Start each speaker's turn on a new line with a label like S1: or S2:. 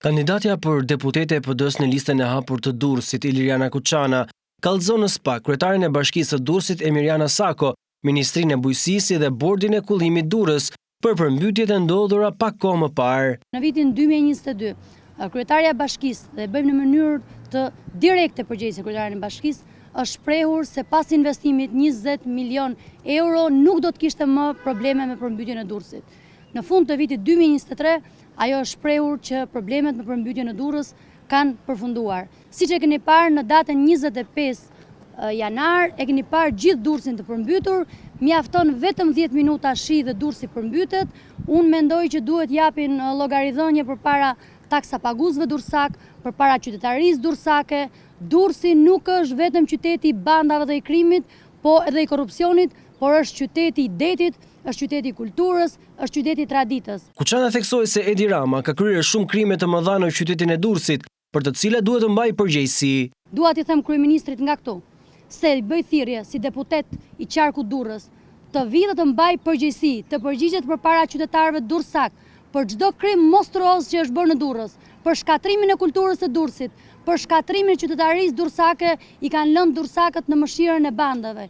S1: Kandidatja për deputete e PD-s në listën e hapur të Durrësit, Iliriana Kuçana, kallëzon në SPAK kryetaren e Bashkisë së Durrësit Emirjana Sako, Ministrinë e Bujqësisë dhe Bordin e Kullimit Durrës për përmbytjet e ndodhura pak kohë më parë.
S2: Në vitin 2022, kryetarja e Bashkisë dhe bëjmë në mënyrë të direkte përgjegjëse kryetarin e Bashkisë është shprehur se pas investimit 20 milion euro nuk do të kishte më probleme me përmbytjen e Durrësit. Në fund të vitit 2023, ajo është shprehur që problemet me përmbytjen e Durrës kanë përfunduar. Siç e keni parë në datën 25 janar, e keni parë gjithë Durrësin të përmbytur, mjafton vetëm 10 minuta shi dhe Durrësi përmbytet. Unë mendoj që duhet japin llogaridhënie përpara taksapaguesve durrësak, përpara qytetarisë durrësake. Durrësi nuk është vetëm qyteti i bandave dhe i krimit, po edhe i korrupsionit, por është qyteti i detit, është qyteti i kulturës, është qyteti i traditës.
S1: Kuçana theksoi se Edi Rama ka kryer shumë krime të mëdha në qytetin e Durrësit, për të cilat duhet të mbajë përgjegjësi.
S2: Dua t'i them kryeministrit nga këtu, se bëj thirrje si deputet i qarkut Durrës, të vijë dhe të mbajë përgjegjësi, të përgjigjet përpara qytetarëve durrësak për çdo krim monstruoz që është bërë në Durrës, për shkatrimin e kulturës së Durrësit, për shkatrimin e qytetarisë durrësake, i kanë lënë durrësakët në mëshirën e bandave.